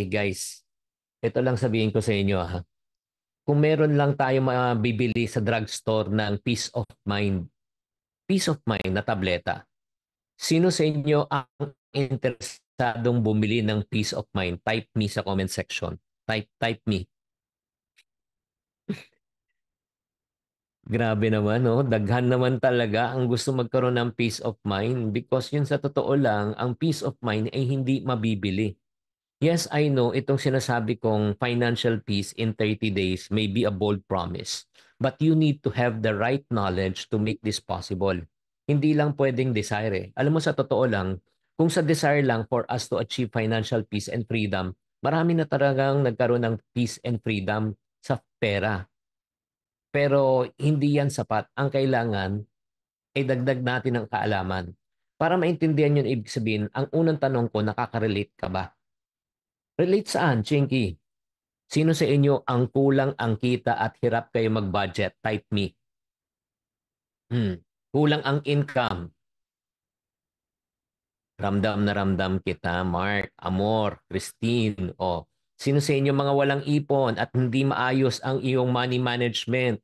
guys, ito lang sabihin ko sa inyo ha. Kung meron lang tayo mabibili sa drugstore ng peace of mind na tableta, sino sa inyo ang interesadong bumili ng peace of mind? Type me sa comment section. Type me. Grabe naman, no? Daghan naman talaga ang gusto magkaroon ng peace of mind because yun sa totoo lang, ang peace of mind ay hindi mabibili. Yes, I know itong sinasabi kong financial peace in 30 days may be a bold promise. But you need to have the right knowledge to make this possible. Hindi lang pwedeng desire eh. Alam mo sa totoo lang, kung sa desire lang for us to achieve financial peace and freedom, marami na talagang nagkaroon ng peace and freedom sa pera. Pero hindi yan sapat. Ang kailangan ay dagdag natin ng kaalaman. Para maintindihan yun, ibig sabihin, ang unang tanong ko, nakaka-relate ka ba? Relate saan, Chinky? Sino sa inyo ang kulang ang kita at hirap kayo mag-budget? Type me. Kulang ang income. Ramdam na ramdam kita, Mark, Amor, Christine. O, sino sa inyo mga walang ipon at hindi maayos ang iyong money management?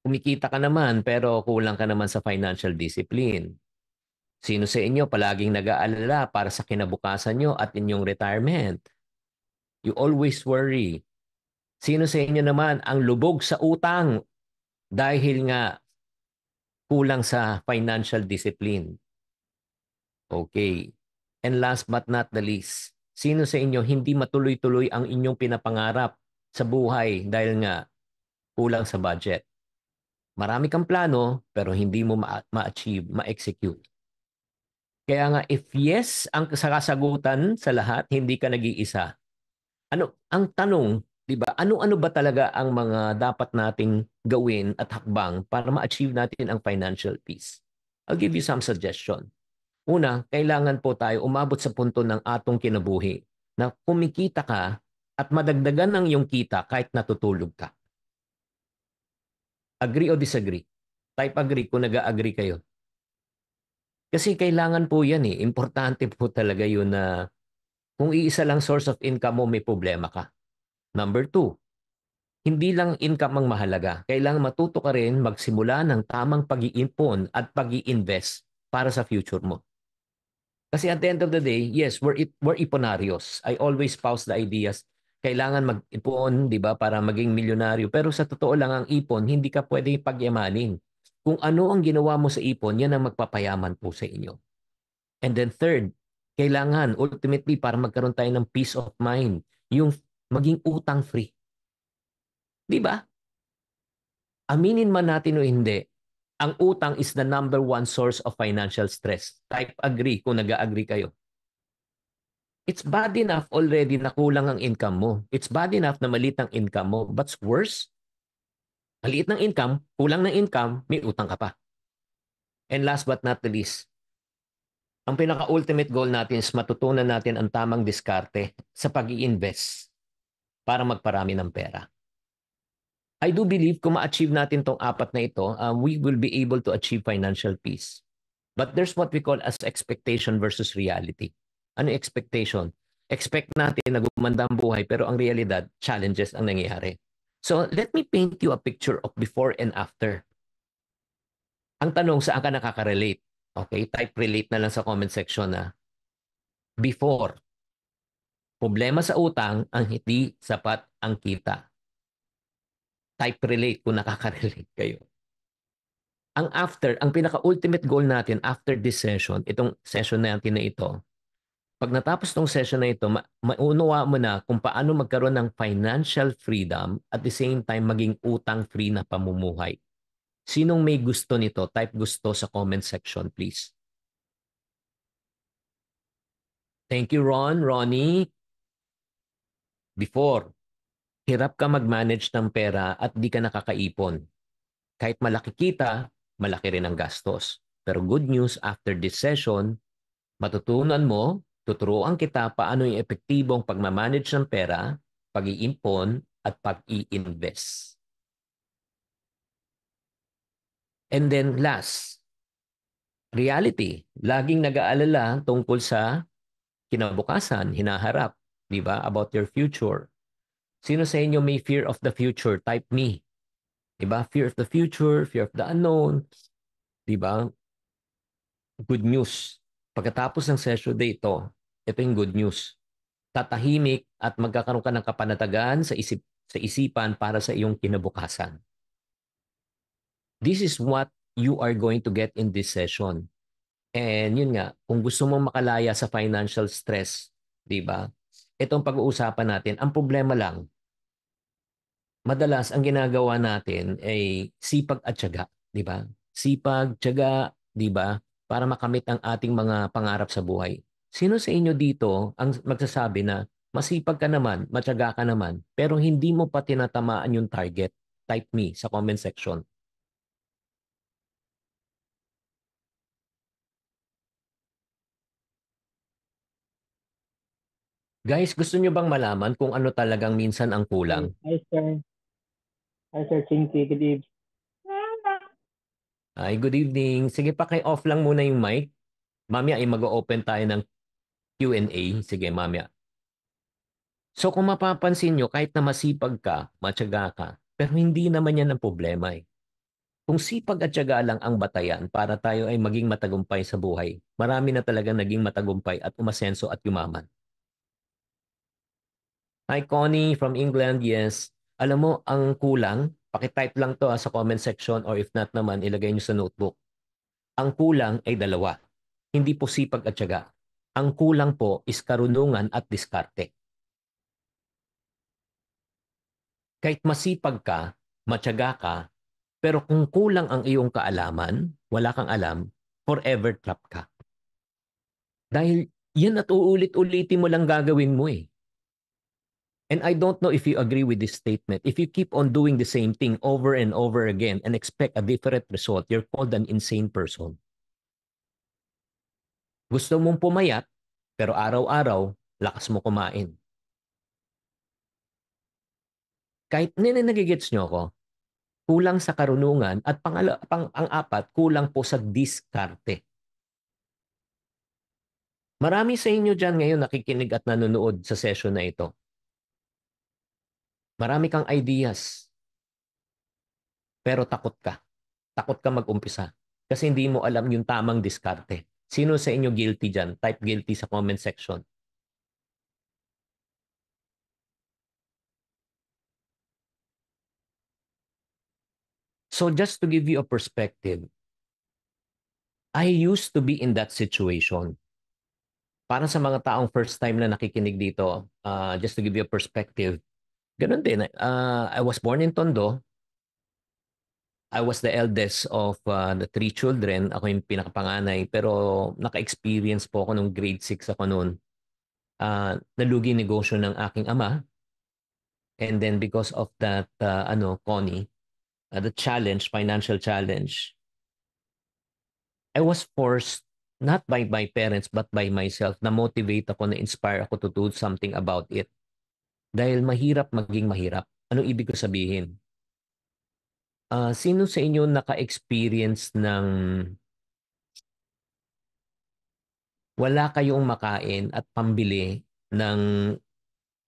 Kumikita ka naman pero kulang ka naman sa financial discipline. Sino sa inyo palaging nag-aalala para sa kinabukasan nyo at inyong retirement? You always worry. Sino sa inyo naman ang lubog sa utang dahil nga kulang sa financial discipline? Okay. And last but not the least, sino sa inyo hindi matuloy-tuloy ang inyong pinapangarap sa buhay dahil nga kulang sa budget? Marami kang plano pero hindi mo ma-achieve, ma-execute. Kaya nga if yes ang kasagutan sa lahat, hindi ka nag-iisa. Ano ang tanong, 'di ba? Ano-ano ba talaga ang mga dapat nating gawin at hakbang para ma-achieve natin ang financial peace? I'll give you some suggestion. Una, kailangan po tayo umabot sa punto ng atong kinabuhi na kumikita ka at madagdagan ng iyong kita kahit natutulog ka. Agree o disagree? Type agree kung nag-agree kayo. Kasi kailangan po yan eh. Importante po talaga yun na kung iisa lang source of income mo, may problema ka. Number two, hindi lang income ang mahalaga. Kailangan matuto ka rin magsimula ng tamang pag-iimpon at pag-i-invest para sa future mo. Kasi at the end of the day, yes, we're iponarios. I always spouse the ideas. Kailangan mag-ipon, di ba, para maging milyonaryo. Pero sa totoo lang ang ipon, hindi ka pwede pagyamanin. Kung ano ang ginawa mo sa ipon, yan ang magpapayaman po sa inyo. And then third, kailangan ultimately para magkaroon tayo ng peace of mind, yung maging utang free. Di ba? Aminin man natin o hindi, ang utang is the number one source of financial stress. Type agree kung nag-agree kayo. It's bad enough already na kulang ang income mo. It's bad enough na maliit ang income mo. But worse, maliit ng income, kulang ng income, may utang ka pa. And last but not the least, ang pinaka-ultimate goal natin is matutunan natin ang tamang diskarte sa pag-i-invest para magparami ng pera. I do believe kung ma-achieve natin tong apat na ito, we will be able to achieve financial peace. But there's what we call as expectation versus reality. Ano expectation? Expect natin na gumanda ang buhay pero ang realidad, challenges ang nangyayari. So let me paint you a picture of before and after. Ang tanong, saan ka nakaka-relate? Okay, type relate na lang sa comment section na before. Problema sa utang ang hindi sapat ang kita. Type relate kung nakaka-relate kayo. Ang after, ang pinaka-ultimate goal natin after this session, itong session natin na ito, pag natapos tong session na ito, maunawa mo na kung paano magkaroon ng financial freedom at the same time maging utang-free na pamumuhay. Sinong may gusto nito? Type gusto sa comment section, please. Thank you, Ron, Ronnie. Before, hirap ka mag-manage ng pera at di ka nakakaipon. Kahit malaki kita, malaki rin ang gastos. Pero good news, after this session, matutunan mo, tuturuan kita paano yung epektibong pagmamanage ng pera, pag-iimpon, at pag-i-invest. And then last, reality. Laging nag-aalala tungkol sa kinabukasan, hinaharap. di ba? About your future. Sino sa inyo may fear of the future? Type me. Di ba? Fear of the future, fear of the unknown. Di ba? Good news. Pagkatapos ng session day ito yung good news. Tatahimik at magkakaroon ka ng kapanatagan sa isipan para sa iyong kinabukasan. This is what you are going to get in this session. And yun nga, kung gusto mong makalaya sa financial stress, di ba? Itong pag-uusapan natin, ang problema lang, madalas ang ginagawa natin ay sipag at tiyaga, di ba? Sipag, tiyaga, di ba? Para makamit ang ating mga pangarap sa buhay. Sino sa inyo dito ang magsasabi na masipag ka naman, matyaga ka naman, pero hindi mo pa tinatamaan yung target? Type me sa comment section. Guys, gusto nyo bang malaman kung ano talagang minsan ang kulang? Hi, sir. Hi, Sir Chinky. Good evening. Ay, good evening. Sige, paki-off lang muna yung mic. Mamaya ay mag-open tayo ng Q&A. Sige, mamaya. So kung mapapansin nyo, kahit na masipag ka, matyaga ka, pero hindi naman yan ang problema eh. Kung sipag at tiyaga lang ang batayan para tayo ay maging matagumpay sa buhay, marami na talagang naging matagumpay at umasenso at yumaman. Hi Connie from England, yes. Alam mo, ang kulang, pakitype lang to sa comment section or if not naman, ilagay nyo sa notebook. Ang kulang ay dalawa. Hindi po sipag at tiyaga. Ang kulang po is karunungan at diskarte. Kahit masipag ka, matyaga ka, pero kung kulang ang iyong kaalaman, wala kang alam, forever trap ka. Dahil yan at uulit-ulitin mo lang gagawin mo eh. And I don't know if you agree with this statement. If you keep on doing the same thing over and over again and expect a different result, you're called an insane person. Gusto mong pumayat, pero araw-araw, lakas mo kumain. Kahit nagigets nyo ako, kulang sa karunungan at ang apat, kulang po sa diskarte. Marami sa inyo dyan ngayon nakikinig at nanonood sa session na ito. Marami kang ideas, pero takot ka. Takot ka mag-umpisa kasi hindi mo alam yung tamang diskarte. Sino sa inyo guilty dyan? Type guilty sa comment section. So just to give you a perspective, I used to be in that situation. Para sa mga taong first time na nakikinig dito, just to give you a perspective, ganun din. I was born in Tondo. I was the eldest of the three children. Ako yung pinakapanganay. Pero naka-experience po ako nung grade 6 ako noon. Nalugi negosyo ng aking ama. And then because of that, Connie, the challenge, financial challenge, I was forced, not by my parents, but by myself, na motivate ako, na inspire ako to do something about it. Dahil mahirap maging mahirap. Anong ibig ko sabihin? Sino sa inyo naka-experience ng wala kayong makain at pambili ng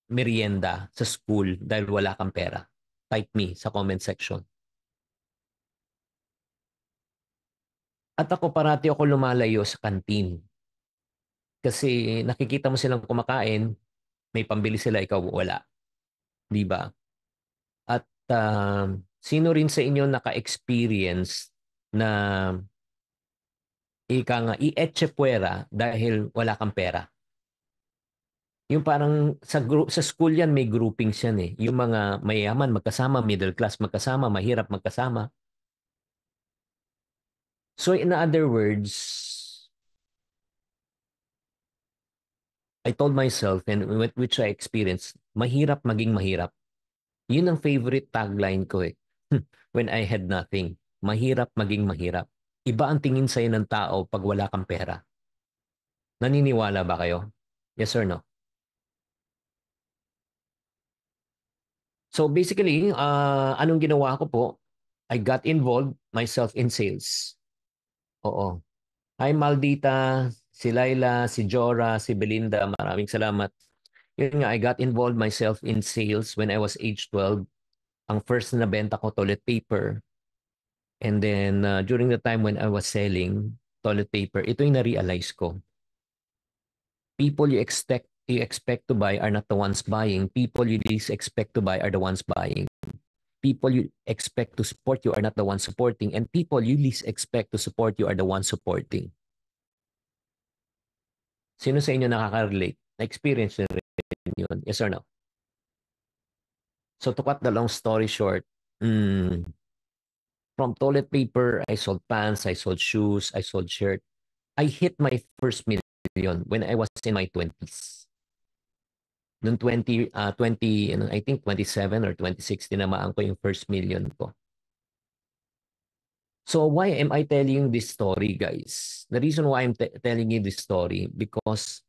merienda sa school dahil wala kang pera? Type me sa comment section. At ako parati ako lumalayo sa kantin. Kasi nakikita mo silang kumakain, may pambili sila, ikaw wala. Di ba? At sino rin sa inyo naka-experience na i-etche puwera dahil wala kang pera? Yung parang sa school yan, may groupings yan eh. Yung mga mayaman magkasama, middle class magkasama, mahirap magkasama. So in other words, I told myself and which I experienced, mahirap maging mahirap. Yun ang favorite tagline ko eh. When I had nothing, mahirap maging mahirap. Iba ang tingin sa'yo ng tao pag wala kang pera. Naniniwala ba kayo? Yes or no? So basically, anong ginawa ko po? I got involved myself in sales. Oo. Hi Maldita, si Laila, si Jora, si Belinda, maraming salamat. Yun nga, I got involved myself in sales when I was age 12. Ang first na benta ko, toilet paper. And then, during the time when I was selling toilet paper, ito yung na-realize ko. People you expect to buy are not the ones buying. People you least expect to buy are the ones buying. People you expect to support you are not the ones supporting. And people you least expect to support you are the ones supporting. Sino sa inyo nakaka-relate? Na-experience nyo rin yun? Yes or no? So to cut the long story short, from toilet paper, I sold pants, I sold shoes, I sold shirt. I hit my first million when I was in my 20s. Noong 20, I think 27 or 26, tinamaan ko yung first million ko. So why am I telling you this story, guys? The reason why I'm telling you this story, because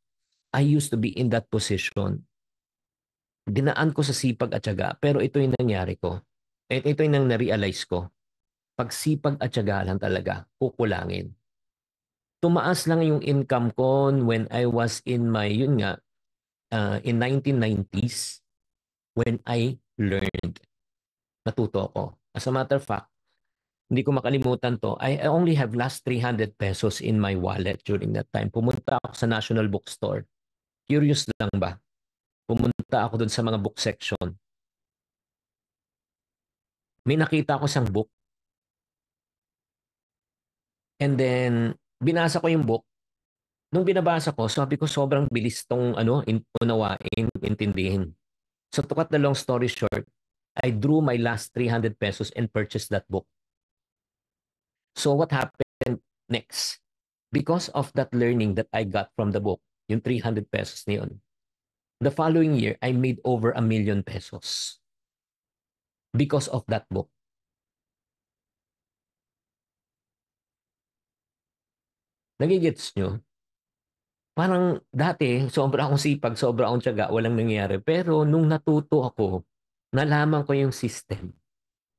I used to be in that position. Dinaan ko sa sipag at tiyaga, pero ito yung nangyari ko. Ito yung na-realize ko. Pag sipag at tiyaga lang talaga, kukulangin. Tumaas lang yung income ko when I was in my, yun nga, in 1990s, when I learned. Natuto ako. As a matter of fact, hindi ko makalimutan to. I only have last 300 pesos in my wallet during that time. Pumunta ako sa National Bookstore. Curious lang ba? Pumunta ako dun sa mga book section. May nakita ko isang book. And then, binasa ko yung book. Nung binabasa ko, sabi ko sobrang bilis tong unawain, intindihin. So to cut the long story short, I drew my last 300 pesos and purchased that book. So what happened next? Because of that learning that I got from the book, yung 300 pesos na yun, the following year, I made over 1,000,000 pesos because of that book. Nagigets nyo? Parang dati, sobra akong sipag, sobra akong tiyaga, walang nangyayari. Pero nung natuto ako, nalaman ko yung system.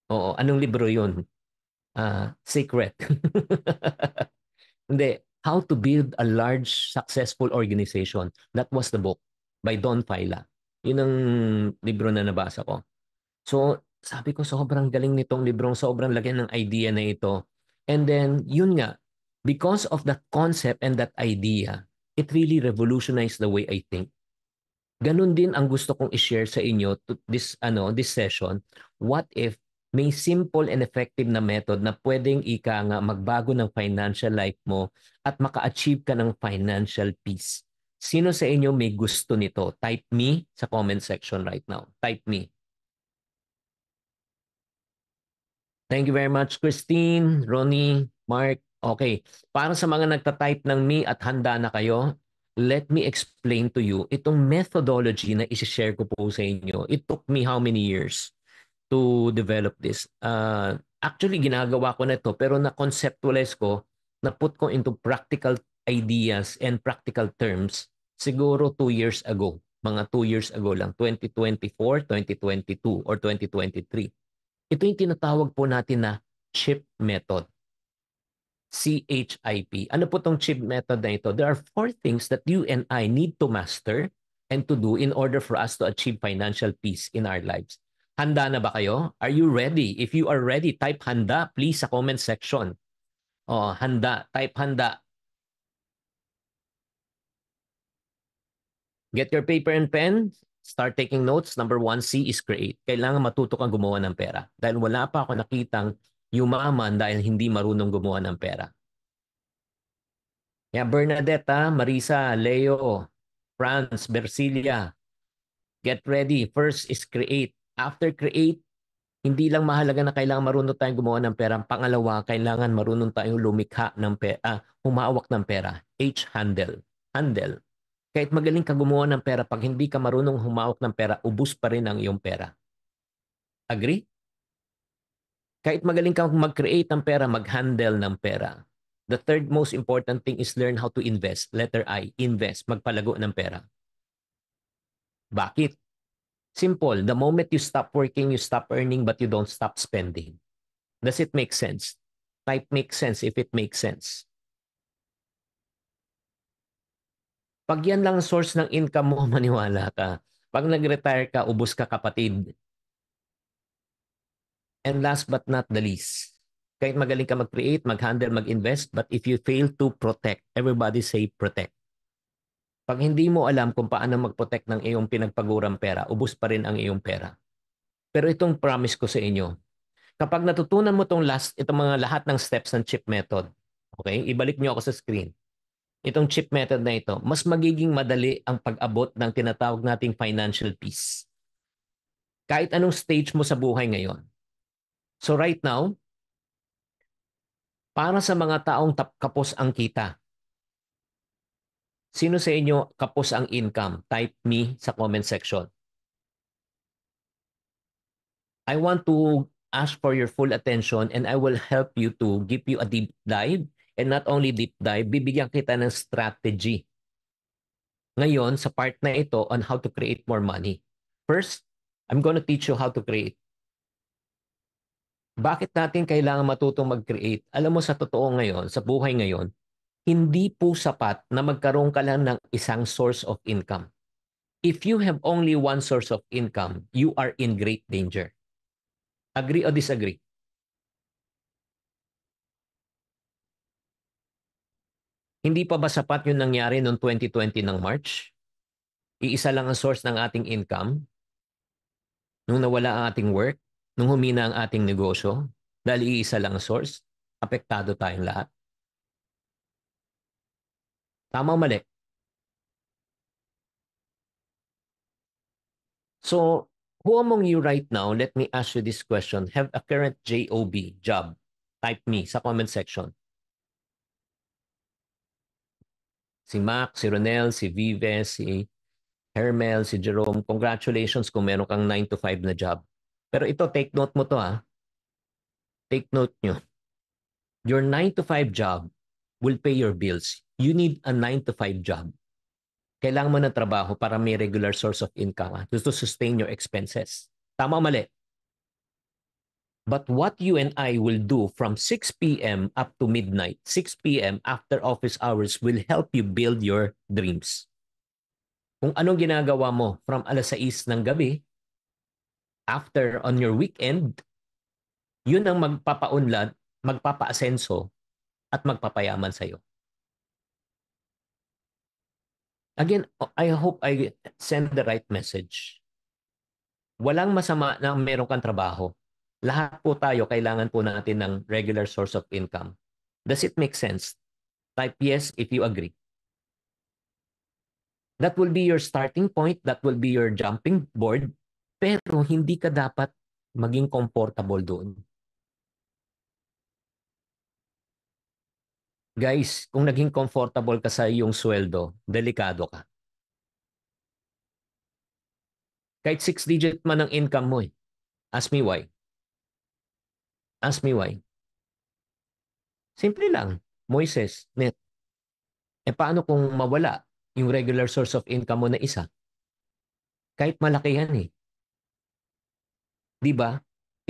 Oo, anong libro yun? Secret. Hindi. How to Build a Large Successful Organization. That was the book by Don Faila. Yun ang libro na nabasa ko. So, sabi ko, sobrang galing nitong librong, sobrang laki ng idea na ito. And then, yun nga, because of that concept and that idea, it really revolutionized the way I think. Ganun din ang gusto kong i-share sa inyo to this session. What if may simple and effective na method na pwedeng nga magbago ng financial life mo at maka-achieve ka ng financial peace? Sino sa inyo may gusto nito? Type me sa comment section right now. Type me. Thank you very much, Christine, Ronnie, Mark. Okay. Para sa mga nagta-type ng me at handa na kayo, let me explain to you itong methodology na isi-share ko po sa inyo. It took me how many years to develop this? Actually, ginagawa ko na ito, pero na-conceptualize ko, na-put ko into practical ideas and practical terms siguro 2 years ago. Mga 2 years ago lang, 2024, 2022, or 2023. Ito yung tinatawag po natin na CHIP method. CHIP. Ano po tong CHIP method na ito? There are 4 things that you and I need to master and to do in order for us to achieve financial peace in our lives. Handa na ba kayo? Are you ready? If you are ready, type handa please sa comment section. Oh, handa. Type handa. Get your paper and pen. Start taking notes. Number 1C is create. Kailangan matuto kang gumawa ng pera. Dahil wala pa ako nakitang yumaman dahil hindi marunong gumawa ng pera. Yeah, Bernadette, Marisa, Leo, Franz, Bercilia, get ready. First is create. After create, hindi lang mahalaga na kailangan marunong tayong gumawa ng pera. Pangalawa, kailangan marunong tayong lumikha ng pera, humawak ng pera. H, handle. Handle. Kahit magaling ka gumawa ng pera, pag hindi ka marunong humawak ng pera, ubus pa rin ang iyong pera. Agree? Kahit magaling kang mag-create ng pera, mag-handle ng pera. The third most important thing is learn how to invest. Letter I, invest, magpalago ng pera. Bakit? Simple. The moment you stop working, you stop earning, but you don't stop spending. Does it make sense? Type makes sense if it makes sense. Pag yan lang ang source ng income mo, maniwala ka. Pag nag-retire ka, ubos ka kapatid. And last but not the least, kahit magaling ka mag-create, mag-handle, mag-invest, but if you fail to protect, everybody say protect. Pag hindi mo alam kung paano mag-protect ng iyong pinagpagurang pera, ubos pa rin ang iyong pera. Pero itong promise ko sa inyo, kapag natutunan mo itong mga lahat ng steps ng chip method, okay, ibalik niyo ako sa screen. Itong chip method na ito, mas magiging madali ang pag-abot ng tinatawag nating financial peace. Kahit anong stage mo sa buhay ngayon. So right now, para sa mga taong kapos ang kita, sino sa inyo kapos ang income? Type me sa comment section. I want to ask for your full attention and I will help you to give you a deep dive. And not only deep dive, bibigyan kita ng strategy ngayon sa part na ito on how to create more money. First, I'm going to teach you how to create. Bakit natin kailangan matutong mag-create? Alam mo sa totoo ngayon, sa buhay ngayon, hindi po sapat na magkaroon ka lang ng isang source of income. If you have only one source of income, you are in great danger. Agree or disagree? Hindi pa ba sapat yung nangyari noong 2020 ng March? Iisa lang ang source ng ating income. Nung nawala ang ating work, nung humina ang ating negosyo, dahil iisa lang ang source, apektado tayong lahat. Tama o mali? So, who among you right now, let me ask you this question, have a current job? Type me sa comment section. Si Mac, si Ronel, si Vive, si Hermel, si Jerome, congratulations kung meron kang 9 to 5 na job. Pero ito, take note mo to ha. Take note nyo. Your 9 to 5 job will pay your bills. You need a 9 to 5 job. Kailangan mo ng trabaho para may regular source of income just to sustain your expenses. Tama o mali? But what you and I will do from 6 p.m. up to midnight, 6 p.m. after office hours will help you build your dreams. Kung anong ginagawa mo from alas 6 ng gabi, after on your weekend, yun ang magpapaunlad, magpapaasenso, at magpapayaman sa'yo. Again, I hope I send the right message. Walang masama na meron kang trabaho. Lahat po tayo kailangan po natin ng regular source of income. Does it make sense? Type yes if you agree. That will be your starting point. That will be your jumping board. Pero hindi ka dapat maging comfortable doon. Guys, kung naging comfortable ka sa iyong sweldo, delikado ka. Kahit 6-digit man ang income mo eh. Ask me why. Ask me why. Simple lang. Moises, net. Paano kung mawala yung regular source of income mo na isa? Kahit malaki yan eh. Di ba?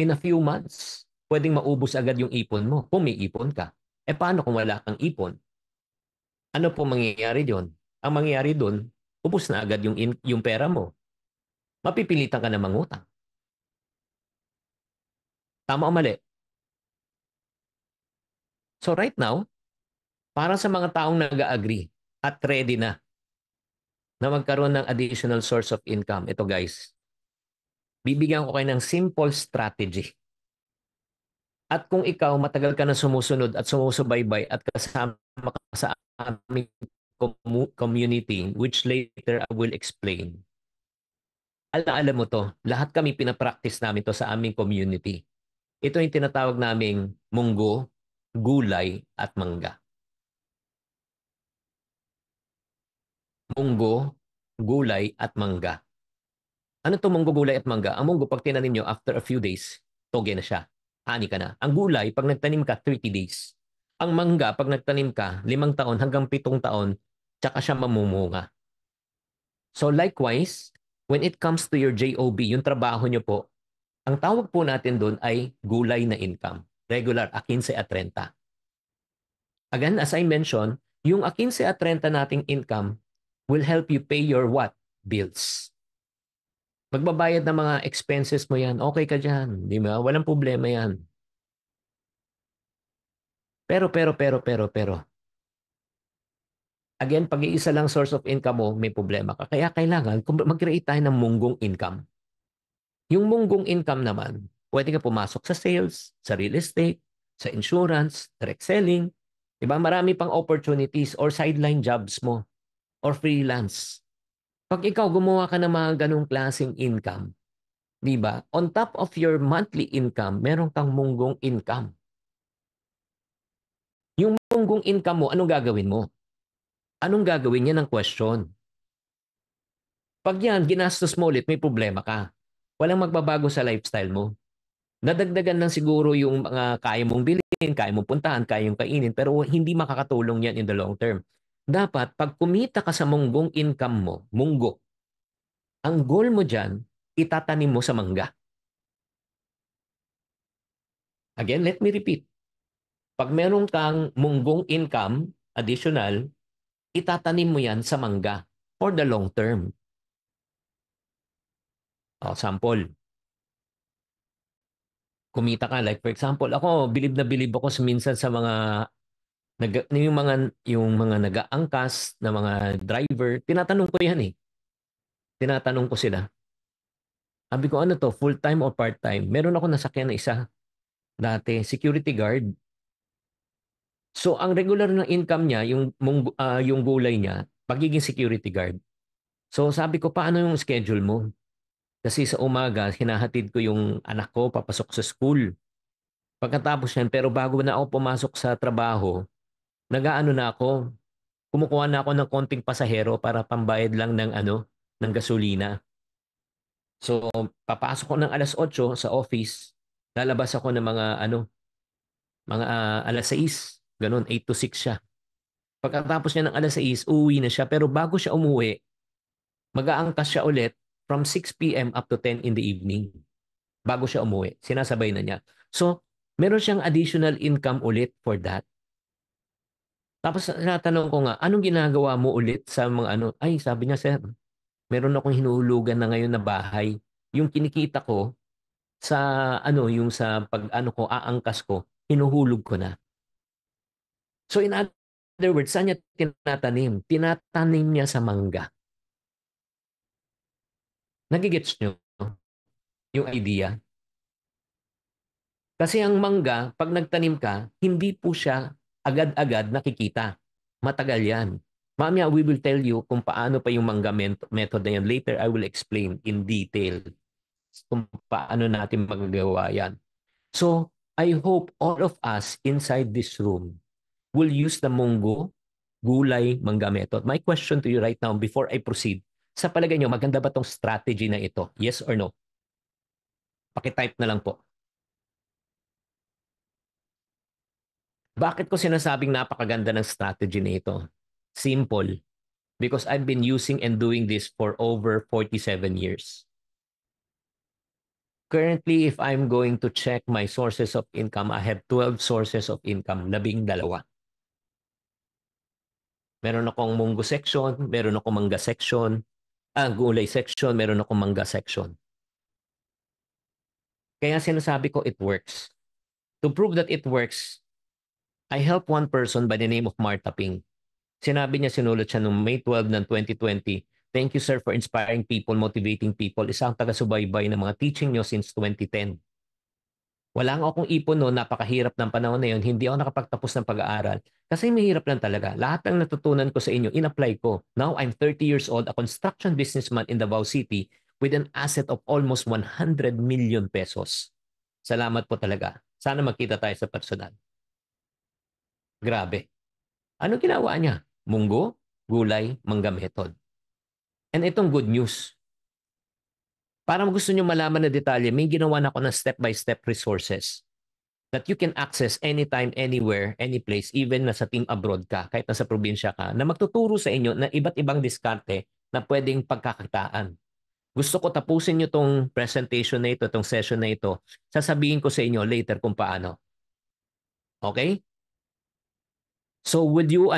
In a few months, pwedeng maubos agad yung ipon mo kung may ipon ka. Paano kung wala kang ipon? Ano po mangyayari doon? Ang mangyayari doon, ubos na agad yung pera mo. Mapipilitan ka na mangutang. Tama o mali? So right now, para sa mga taong nag-agree at ready na magkaroon ng additional source of income, ito guys, bibigyan ko kayo ng simple strategy. At kung ikaw matagal ka na sumusunod at sumusubaybay at kasama ka sa aming community, which later I will explain, alam mo to, lahat kami pinapractice namin to sa aming community. Ito yung tinatawag naming munggo, gulay, at mangga. Munggo, gulay, at mangga. Ano to munggo, gulay, at mangga? Ang munggo, pag tinanim nyo, after a few days, toge na siya. Ani ka na. Ang gulay, pag nagtanim ka, 30 days. Ang mangga, pag nagtanim ka, 5 taon hanggang 7 taon, tsaka siya mamumunga. So likewise, when it comes to your JOB, yung trabaho nyo po, ang tawag po natin doon ay gulay na income. Regular, 15 at 30. Again, as I mentioned, yung 15 at 30 nating income, will help you pay your what? Bills. Magbabayad ng mga expenses mo yan, okay ka dyan. Di ba? Walang problema yan. Pero. Again, pag iisa lang source of income mo, may problema ka. Kaya kailangan mag-create tayo ng munggong income. Yung munggong income naman, pwede ka pumasok sa sales, sa real estate, sa insurance, direct selling. Diba? Marami pang opportunities or sideline jobs mo or freelance. Pag ikaw gumawa ka ng mga ganong klaseng income, di ba? On top of your monthly income, meron kang munggong income. Yung munggong income mo, anong gagawin mo? Anong gagawin niya ng question? Pag yan, ginastos mo ulit, may problema ka. Walang magbabago sa lifestyle mo. Nadagdagan lang siguro yung mga kaya mong bilhin, kaya mong puntahan, kaya mong kainin, pero hindi makakatulong yan in the long term. Dapat, pag kumita ka sa munggong income mo, munggo, ang goal mo dyan, itatanim mo sa mangga. Again, let me repeat. Pag meron kang munggong income, additional, itatanim mo yan sa mangga for the long term. O, sample, kumita ka. Like for example, ako, bilib na bilib ako minsan sa mga yung mga nag-aangkas na mga driver, tinatanong ko yan eh. Tinatanong ko sila. Sabi ko, ano to, full-time o part-time? Meron ako nasakyan na isa dati, security guard. So, ang regular na income niya, yung gulay niya, pagiging security guard. So, sabi ko, paano yung schedule mo? Kasi sa umaga, hinahatid ko yung anak ko papasok sa school. Pagkatapos yan, pero bago na ako pumasok sa trabaho, nag-aano na ako, kumukuha na ako ng konting pasahero para pambayad lang ng ng gasolina. So, papasok ko ng alas 8 sa office, lalabas ako ng mga alas 6, ganun, 8 to 6 siya. Pagkatapos niya ng alas 6, uuwi na siya. Pero bago siya umuwi, mag-aangkas siya ulit from 6 p.m. up to 10 in the evening. Bago siya umuwi, sinasabay na niya. So, meron siyang additional income ulit for that. Tapos tinatanong ko nga, anong ginagawa mo ulit sa mga Ay, sabi niya, sir, meron akong hinuhulugan na ngayon na bahay. Yung kinikita ko sa yung sa pag ko, aangkas ko, hinuhulog ko na. So in other words, saan niya tinatanim? Tinatanim niya sa mangga. Nagigets niyo yung idea? Kasi ang mangga, pag nagtanim ka, hindi po siya agad-agad nakikita. Matagal yan. Mamaya, we will tell you kung paano pa yung mangga method na yan. Later, I will explain in detail kung paano natin magagawa yan. So, I hope all of us inside this room will use the munggo, gulay, mangga method. My question to you right now before I proceed, sa palagay nyo, maganda ba tong strategy na ito? Yes or no? Pakitype na lang po. Bakit ko sinasabing napakaganda ng strategy na ito? Simple. Because I've been using and doing this for over 47 years. Currently, if I'm going to check my sources of income, I have 12 sources of income, 12. Meron akong munggo section, meron akong mangga section, gulay section, meron akong mangga section. Kaya sinasabi ko, it works. To prove that it works, I help one person by the name of Marta Ping. Sinabi niya, sinulat siya noong May 12 ng 2020, "Thank you, sir, for inspiring people, motivating people. Isang taga-subaybay ng mga teaching niyo since 2010. Wala nga akong ipon noon, napakahirap ng panahon na yun. Hindi ako nakapagtapos ng pag-aaral. Kasi mahirap lang talaga. Lahat ng natutunan ko sa inyo, in-apply ko. Now, I'm 30 years old, a construction businessman in Davao City with an asset of almost 100 million pesos. Salamat po talaga. Sana magkita tayo sa personal." Grabe. Ano ginawa niya? Munggo, gulay, mangga method. And itong good news. Para gusto nyo malaman na detalye, may ginawa na ako ng step-by-step resources that you can access anytime, anywhere, any place, even nasa team abroad ka, kahit nasa probinsya ka, na magtuturo sa inyo na iba't ibang diskarte na pwedeng pagkakakitaan. Gusto ko tapusin nyo tong presentation na ito, tong session na ito. Sasabihin ko sa inyo later kung paano. Okay? So would you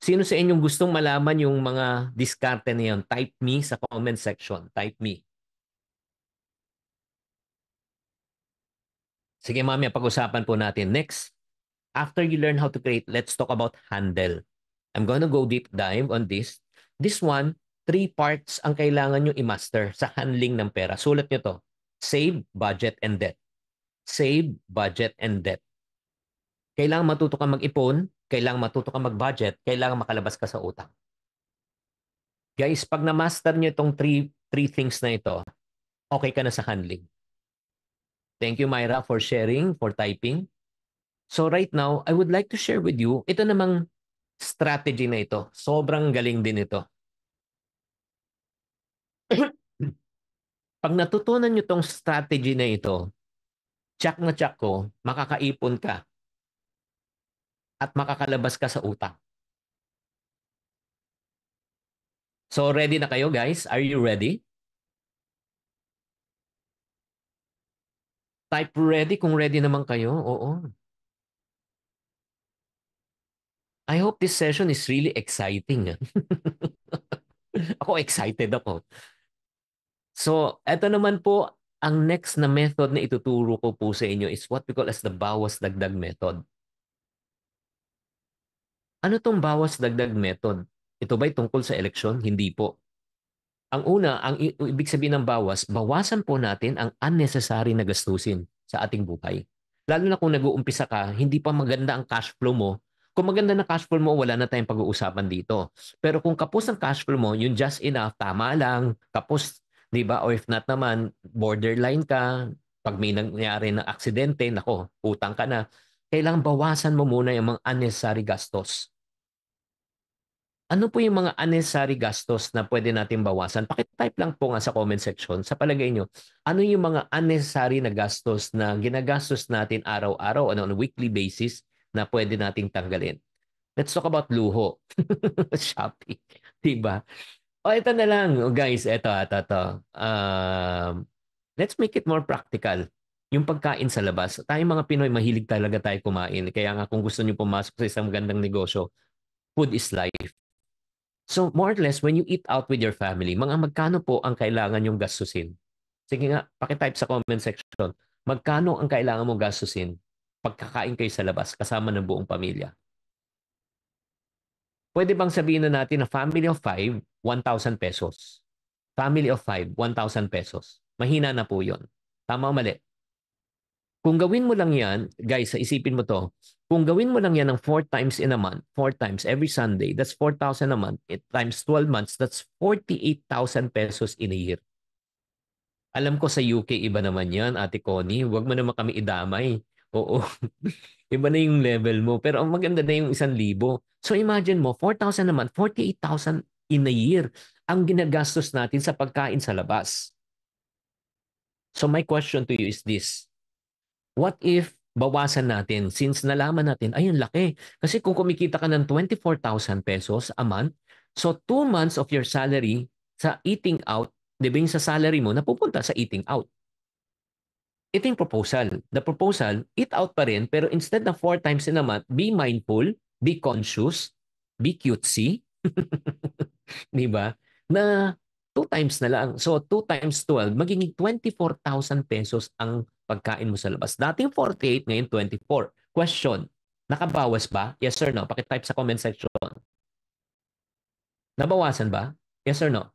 Sino sa inyong gustong malaman yung mga diskarte na yun? Type me sa comment section. Type me. Sige, mami, pag-usapan po natin. Next, after you learn how to create, let's talk about handle. I'm gonna go deep dive on this. This one, 3 parts ang kailangan nyo i-master sa handling ng pera. Sulat nyo to. Save, budget, and debt. Save, budget, and debt. Kailangan matuto ka mag-ipon, kailangan matuto ka mag-budget, kailangan makalabas ka sa utang. Guys, pag na-master nyo itong three things na ito, okay ka na sa handling. Thank you, Myra, for sharing, for typing. So right now, I would like to share with you, ito namang strategy na ito. Sobrang galing din ito. Pag natutunan nyo itong strategy na ito, tsak na tsak ko, makakaipon ka at makakalabas ka sa utang. So ready na kayo, guys? Are you ready? Type ready kung ready naman kayo. Oo. I hope this session is really exciting. Ako excited ako. So, eto naman po, ang next na method na ituturo ko po sa inyo is what we call as the bawas dagdag method. Ano tong bawas dagdag method? Ito ba'y tungkol sa eleksyon? Hindi po. Ang una, ang ibig sabihin ng bawas, bawasan po natin ang unnecessary na gastusin sa ating buhay. Lalo na kung nag-uumpisa ka, hindi pa maganda ang cash flow mo. Kung maganda na cash flow mo, wala na tayong pag-uusapan dito. Pero kung kapos ang cash flow mo, yung just enough, tama lang, kapos, di ba? Or if not naman, borderline ka, pag may nangyari na aksidente, nako, utang ka na. Kailangan bawasan mo muna yung mga unnecessary gastos. Ano po yung mga unnecessary gastos na pwede natin bawasan? Pakitype lang po nga sa comment section. Sa palagay nyo, ano yung mga unnecessary na gastos na ginagastos natin araw-araw on a weekly basis na pwede nating tanggalin? Let's talk about luho. Shopping. Diba? O ito na lang, guys. Ito. Let's make it more practical. Yung pagkain sa labas. Tayong mga Pinoy, mahilig talaga tayo kumain. Kaya nga kung gusto nyo pumasok sa isang magandang negosyo, food is life. So more or less, when you eat out with your family, mga magkano po ang kailangan yung gastusin? Sige nga, pakitype sa comment section. Magkano ang kailangan mong gastusin pagkakain kayo sa labas kasama ng buong pamilya? Pwede bang sabihin na natin na family of 5, 1,000 pesos? Family of 5, 1,000 pesos. Mahina na po yun. Tama o mali? Kung gawin mo lang yan, guys, isipin mo to, kung gawin mo lang yan ng 4 times in a month, 4 times every Sunday, that's 4,000 a month, it times 12 months, that's 48,000 pesos in a year. Alam ko sa UK, iba naman yan, Ate Connie. Huwag mo naman kami idamay. Oo, iba na yung level mo. Pero ang maganda na yung 1,000. So imagine mo, 4,000 a month, 48,000 in a year ang ginagastos natin sa pagkain sa labas. So my question to you is this. What if bawasan natin since nalaman natin, ay, ang laki. Kasi kung kumikita ka ng 24,000 pesos a month, so 2 months of your salary sa eating out, di ba yung sa salary mo, napupunta sa eating out. Ito yung proposal. The proposal, eat out pa rin, pero instead na 4 times in a month, be mindful, be conscious, be cutesy, di ba? Na 2 times na lang. So 2 times 12, magiging 24,000 pesos ang pagkain mo sa labas. Dating 48, ngayon 24. Question, nakabawas ba? Yes or no? Pakitype sa comment section. Nabawasan ba? Yes or no?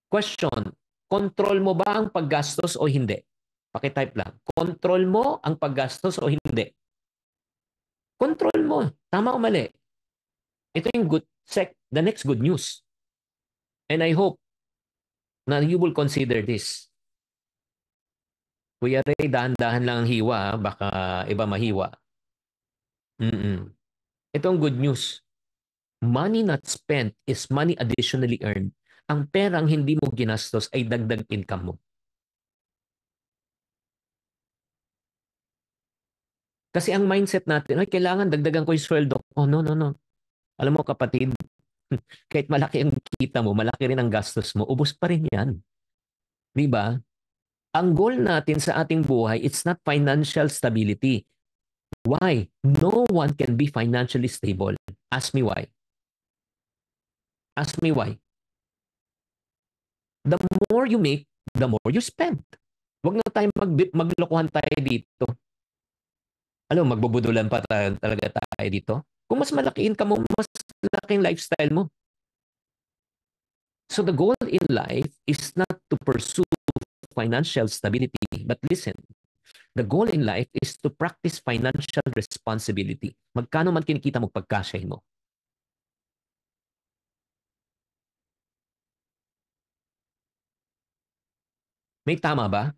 Question, control mo ba ang paggastos o hindi? Pakitype lang. Control mo ang paggastos o hindi? Control mo. Tama o mali? Ito yung the next good news. And I hope na you will consider this. Kuya Ray, dahan-dahan lang ang hiwa, baka iba mahiwa. Ito ang good news. Money not spent is money additionally earned. Ang perang hindi mo ginastos ay dagdag income mo. Kasi ang mindset natin, ay kailangan dagdagan ko yung sweldo. Oh, no, no, no. Alam mo kapatid, kahit malaki ang kita mo, malaki rin ang gastos mo, ubos pa rin yan. Di ba? Ang goal natin sa ating buhay, it's not financial stability. Why? No one can be financially stable. Ask me why. Ask me why. The more you make, the more you spend. Huwag na tayo maglokohan tayo dito. Ano, magbubudulan pa talaga tayo dito? Kung mas malaki income mo, mas laking lifestyle mo. So the goal in life is not to pursue financial stability, but listen, the goal in life is to practice financial responsibility. Magkano man kinikita mo pagkasyahin mo. May tama ba?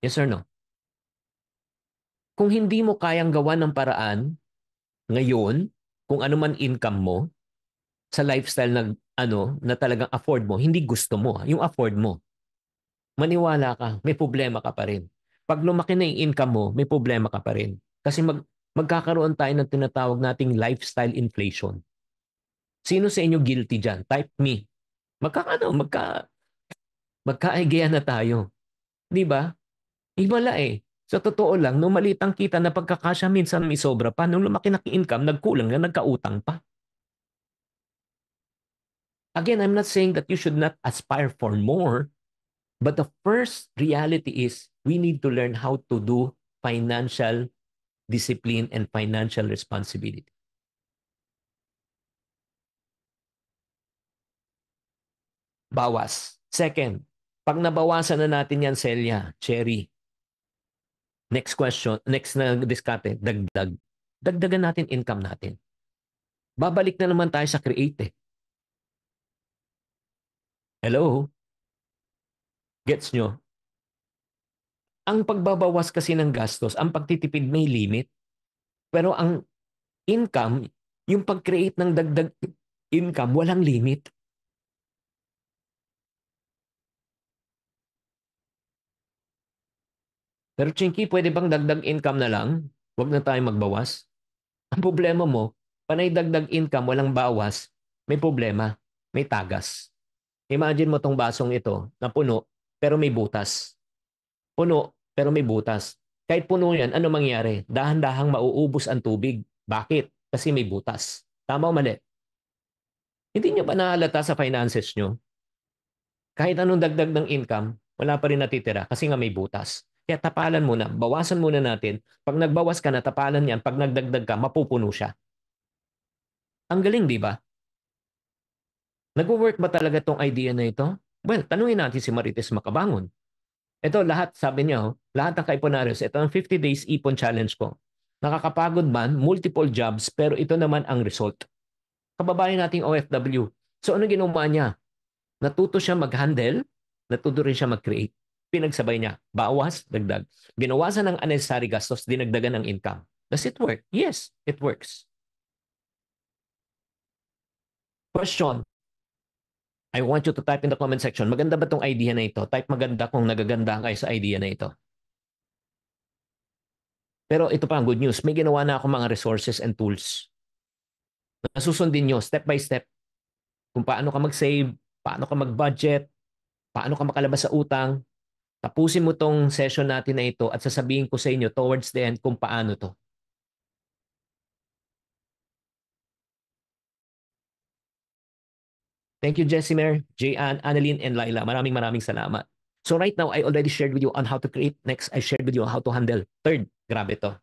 Yes or no? Kung hindi mo kayang gawa ng paraan ngayon, kung ano man income mo, sa lifestyle na na talagang afford mo, hindi gusto mo, yung afford mo. Maniwala ka, may problema ka pa rin. Pag lumaki na yung income mo, may problema ka pa rin. Kasi magkakaroon tayo ng tinatawag nating lifestyle inflation. Sino sa inyo guilty dyan? Type me. Magkakano, magka-idea na tayo. Di ba? Ibala eh. Sa totoo lang, nung maliit ang kita na pagkakasya, minsan may sobra pa. Nung lumaki na income, nagkulang na, nagkautang pa. Again, I'm not saying that you should not aspire for more, but the first reality is we need to learn how to do financial discipline and financial responsibility. Bawas. Second, pag nabawasan na natin yan, Celia, Cherry, next question, next na diskarte, dagdag. Dagdagan natin income natin. Babalik na naman tayo sa create eh. Hello? Gets nyo? Ang pagbabawas kasi ng gastos, ang pagtitipid may limit. Pero ang income, yung pag-create ng dagdag income, walang limit. Pero Chinky, pwede bang dagdag income na lang? Huwag na tayo magbawas. Ang problema mo, panay dagdag income, walang bawas, may problema, may tagas. Imagine mo tong basong ito na puno, pero may butas. Puno, pero may butas. Kahit puno yan, ano mangyari? Dahan-dahang mauubos ang tubig. Bakit? Kasi may butas. Tama o mali? Hindi nyo ba nahalata sa finances nyo? Kahit anong dagdag ng income, wala pa rin natitira kasi nga may butas. Kaya tapalan muna, bawasan muna natin. Pag nagbawas ka na, tapalan yan. Pag nagdagdag ka, mapupuno siya. Ang galing, di ba? Nag-work ba talaga tong idea na ito? Well, tanungin natin si Marites Makabangon. Ito lahat, sabi niya, lahat ng kaipunarios, ito ang 50 days ipon challenge ko. Nakakapagod man, multiple jobs, pero ito naman ang result. Kababayan nating OFW. So ano ginawa niya? Natuto siya mag-handle, natuto rin siya mag-create. Pinagsabay niya, bawas, dagdag. Binawasan ng unnecessary gastos, dinagdagan ng income. Does it work? Yes, it works. Question. I want you to type in the comment section. Maganda ba tong idea na ito? Type maganda kung nagaganda kayo sa idea na ito. Pero ito pa ang good news. May ginawa na ako mga resources and tools. Nasusundin nyo step by step kung paano ka mag-save, paano ka mag-budget, paano ka makalabas sa utang. Tapusin mo tong session natin na ito at sasabihin ko sa inyo towards the end kung paano to. Thank you, Jessimer, Jayan, Annalyn, and Laila. Maraming salamat. So right now, I already shared with you on how to create. Next, I shared with you on how to handle. Third, grabe to.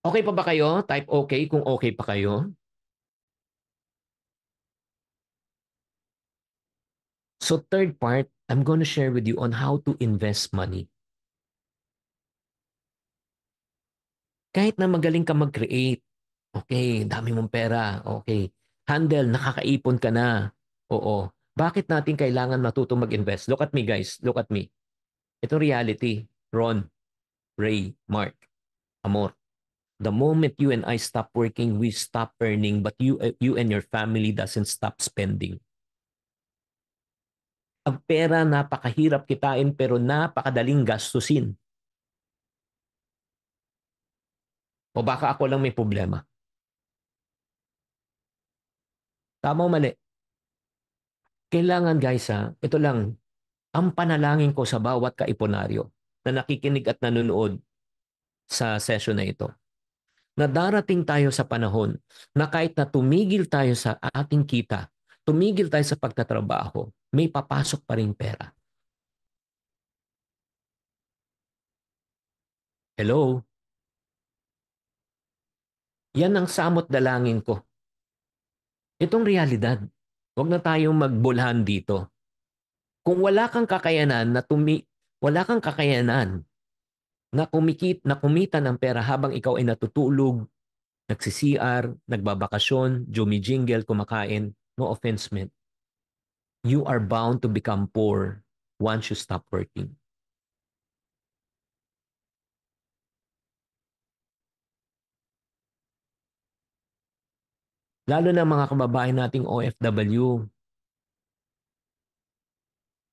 Okay pa ba kayo? Type okay kung okay pa kayo. So third part, I'm going to share with you on how to invest money. Kahit na magaling ka mag-create, okay, dami mong pera, okay, handle, nakakaipon ka na, oo. Bakit natin kailangan matutong mag-invest? Look at me guys, look at me. Ito reality, Ron, Ray, Mark, Amor. The moment you and I stop working, we stop earning, but you and your family doesn't stop spending. Ang pera, napakahirap kitain pero napakadaling gastusin. O baka ako lang may problema. Tama o mali? Kailangan guys ha, ito lang, ang panalangin ko sa bawat kaiponaryo. na nakikinig at nanonood sa session na ito, na darating tayo sa panahon na kahit na tumigil tayo sa ating kita, tumigil tayo sa pagtatrabaho, may papasok pa rin pera. Hello? Yan ang samot dalangin ko. Itong realidad. Huwag na tayong magbulhan dito. Kung wala kang kakayanan wala kang kakayanan na kumita ng pera habang ikaw ay natutulog, nagsi-CR, nagbabakasyon, jumijingle, kumakain, no offense meant. You are bound to become poor once you stop working. Lalo na mga kababayan nating OFW,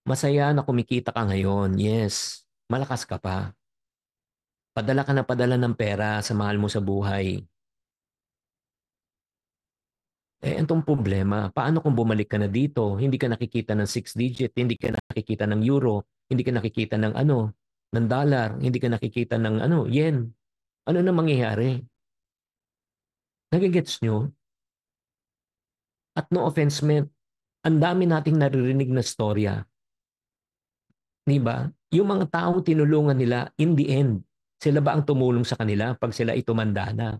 masaya na kumikita ka ngayon. Yes, malakas ka pa. Padala ka na padala ng pera sa mahal mo sa buhay. Itong problema, paano kung bumalik ka na dito, hindi ka nakikita ng 6 digit, hindi ka nakikita ng euro, hindi ka nakikita ng ng dollar, hindi ka nakikita ng yen. Ano na mangyayari? Nagigets nyo? At no offense meant, ang dami nating naririnig na storya. Di ba? Yung mga taong tinulungan nila, in the end, sila ba ang tumulong sa kanila pag sila itumanda na?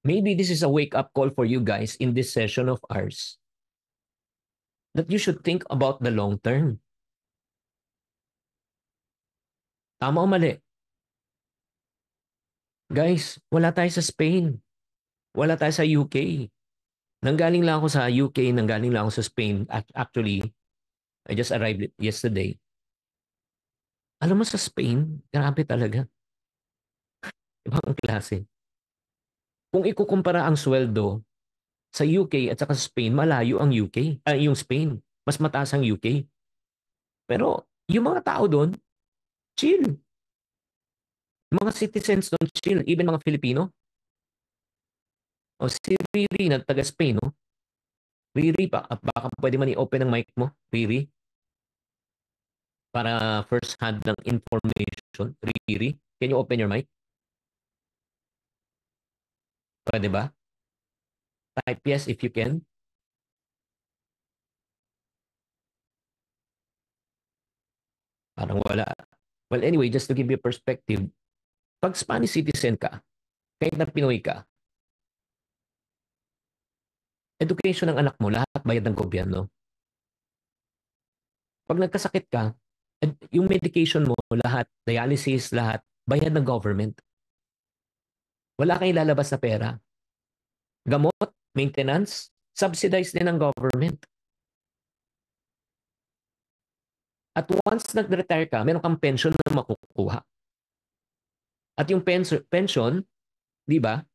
Maybe this is a wake-up call for you guys in this session of ours that you should think about the long term. Tama o mali? Guys, wala tayo sa Spain. Wala tayo sa UK. Nanggaling lang ako sa UK, nanggaling lang ako sa Spain. Actually, I just arrived yesterday. Alam mo sa Spain, grabe talaga. Ibang klase. Kung ikukumpara ang sweldo sa UK at saka sa Spain, malayo ang UK. Yung Spain. Mas mataas ang UK. Pero yung mga tao doon, chill. Mga citizens doon, chill. Even mga Filipino. O si Riri na taga Spain, no? Riri, baka pwede man i-open ang mic mo, Riri, para first hand ng information. Riri, can you open your mic? Pwede ba? Type yes if you can. Parang wala. Well, anyway, just to give you perspective, pag Spanish citizen ka, kahit na Pinoy ka, education ng anak mo, lahat bayad ng gobyerno. Pag nagkasakit ka, yung medication mo, lahat, dialysis, lahat, bayad ng government. Wala kang ilalabas na pera. Gamot, maintenance, subsidized din ng government. At once nag-retire ka, meron kang pension na makukuha. At yung pension, di ba?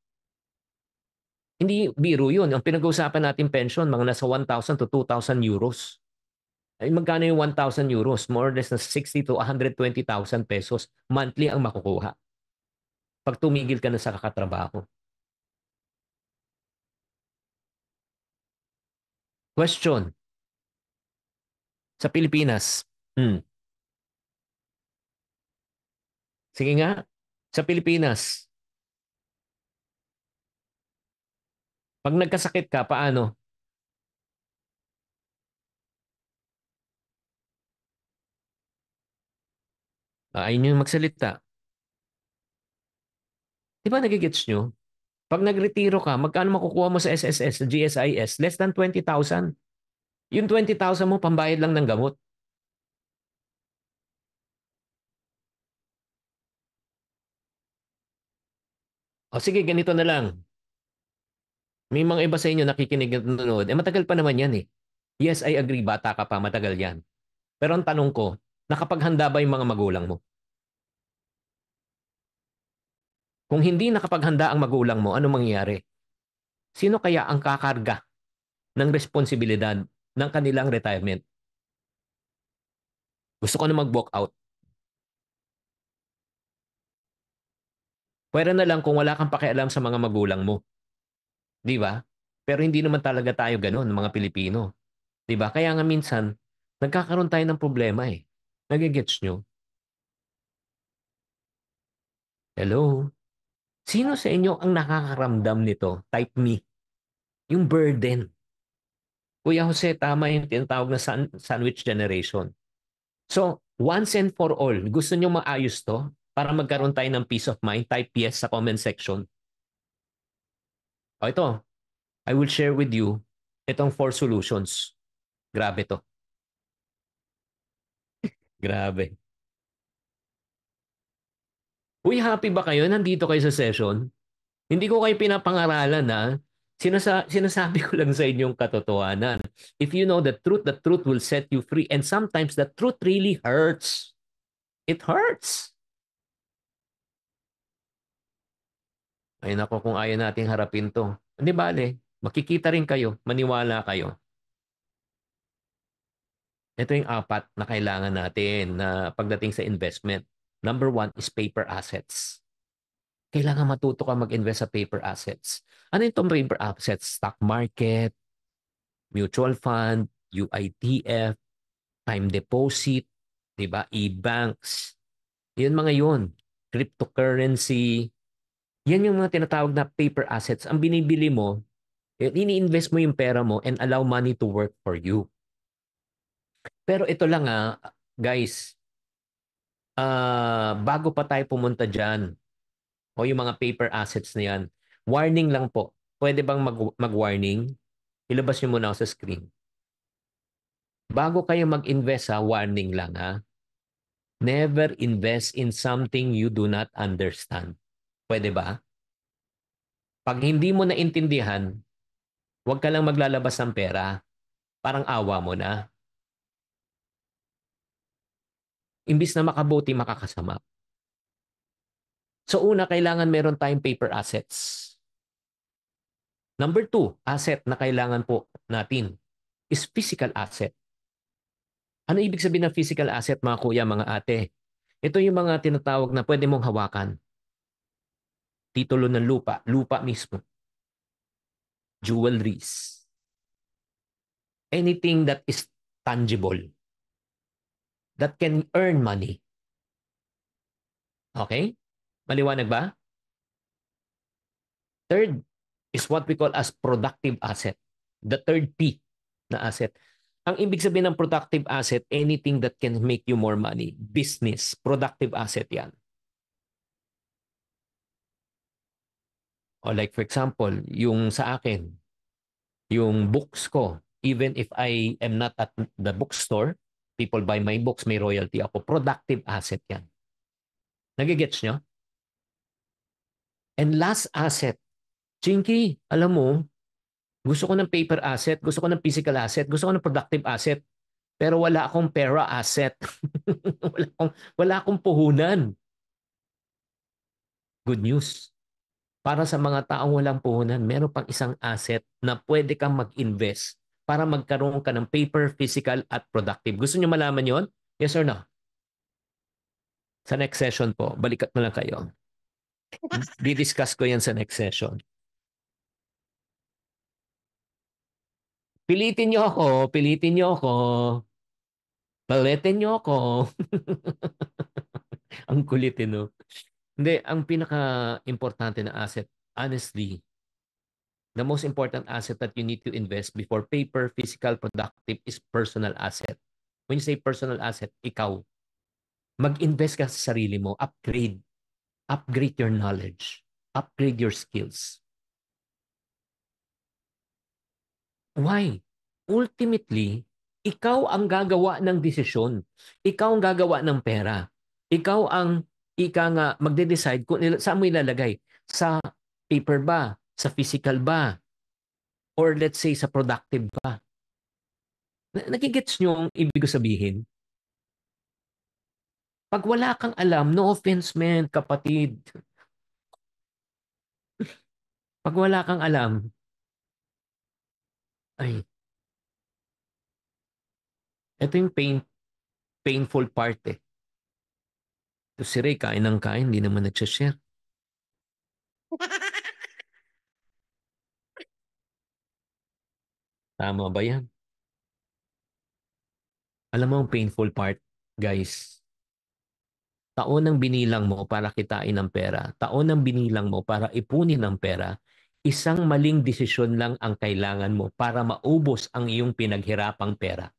Hindi biro yun. Ang pinag-uusapan natin pension, mga nasa 1,000 to 2,000 euros. Ay magkano yung 1,000 euros? More or less na 60 to 120,000 pesos monthly ang makukuha. Pag tumigil ka na sa kakatrabaho. Question. Sa Pilipinas. Sige nga. Sa Pilipinas. Pag nagkasakit ka, paano? Ayun yung magsalita. Di ba nagigets nyo? Pag nagretiro ka, magkano makukuha mo sa SSS, sa GSIS? Less than 20,000. Yung 20,000 mo, pambayad lang ng gamot. O sige, ganito na lang. May mga iba sa inyo nakikinig at nanonood. Matagal pa naman yan eh. Yes, I agree, bata ka pa, matagal yan. Pero ang tanong ko, nakapaghanda ba yung mga magulang mo? Kung hindi nakapaghanda ang magulang mo, ano mangyayari? Sino kaya ang kakarga ng responsibilidad ng kanilang retirement? Gusto ko na mag-walk out. Pwera na lang kung wala kang pakialam sa mga magulang mo. Di ba? Pero hindi naman talaga tayo gano'n, mga Pilipino. 'Di ba? Kaya nga minsan, nagkakaroon tayo ng problema eh. Nagigets nyo? Hello? Sino sa inyo ang nakakaramdam nito? Type me. Yung burden. Kuya Jose, tama yung tinatawag na sandwich generation. So, once and for all, gusto nyo maayos to para magkaroon tayo ng peace of mind? Type yes sa comment section. O ito, I will share with you itong 4 solutions. Grabe to. Grabe. Uy, happy ba kayo? Nandito kayo sa session? Hindi ko kayo pinapangaralan na sinasabi ko lang sa inyong katotohanan. If you know the truth will set you free. And sometimes the truth really hurts. It hurts. Ay nako, kung ayaw nating harapin to. Hindi bale, makikita rin kayo, maniwala kayo. Ito yung 4 na kailangan natin na pagdating sa investment. Number 1 is paper assets. Kailangan matuto ka mag-invest sa paper assets. Ano yung paper assets? Stock market, mutual fund, UITF, time deposit, 'di ba? E-banks. 'Yun mga 'yun. Cryptocurrency. Yan yung mga tinatawag na paper assets. Ang binibili mo, ini-invest mo yung pera mo and allow money to work for you. Pero ito lang guys, bago pa tayo pumunta diyan o yung mga paper assets na yan, warning lang po. Pwede bang mag-warning? Ilabas niyo muna ako sa screen. Bago kayo mag-invest warning lang Never invest in something you do not understand. Pwede ba? Pag hindi mo naintindihan, huwag ka lang maglalabas ng pera. Parang awa mo na. Imbis na makabuti, makakasama. So una, kailangan meron tayong paper assets. Number 2, asset na kailangan po natin is physical asset. Ano ibig sabihin ng physical asset, mga kuya, mga ate? Ito yung mga tinatawag na pwede mong hawakan. Titulo ng lupa, lupa mismo, jewelries, anything that is tangible, that can earn money. Okay? Maliwanag ba? Third is what we call as productive asset. The third P na asset. Ang ibig sabihin ng productive asset, anything that can make you more money. Business, productive asset yan. O like for example, yung sa akin, yung books ko, even if I am not at the bookstore, people buy my books, may royalty ako. Productive asset yan. Nagigets nyo? And last asset, Chinky, alam mo, gusto ko ng paper asset, gusto ko ng physical asset, gusto ko ng productive asset, pero wala akong pera asset. wala akong puhunan. Good news. Para sa mga taong walang puhunan, meron pang isang asset na pwede kang mag-invest para magkaroon ka ng paper, physical, at productive. Gusto niyo malaman yon? Yes or no? Sa next session po, balikat na lang kayo. Di-discuss ko yan sa next session. Pilitin niyo ako, pilitin niyo ako. Palitin niyo ako. Ang kulit, no? Hindi, ang pinaka-importante na asset, honestly, the most important asset that you need to invest before paper, physical, productive is personal asset. When you say personal asset, ikaw, mag-invest ka sa sarili mo, upgrade. Upgrade your knowledge. Upgrade your skills. Why? Ultimately, ikaw ang gagawa ng desisyon. Ikaw ang gagawa ng pera. Ikaw ang nga magde-decide kung saan mo ilalagay. Sa paper ba? Sa physical ba? Or let's say sa productive ba? Nagigets nyo ang ibig ko sabihin? Pag wala kang alam, no offense man, kapatid. Pag wala kang alam, ay, ito yung painful part eh. Ito si Ray, kain ng kain, hindi naman nagsashare. Tama ba yan? Alam mo ang painful part, guys. Taon ang binilang mo para kitain ng pera. Taon ang binilang mo para ipunin ng pera. Isang maling desisyon lang ang kailangan mo para maubos ang iyong pinaghirapang pera.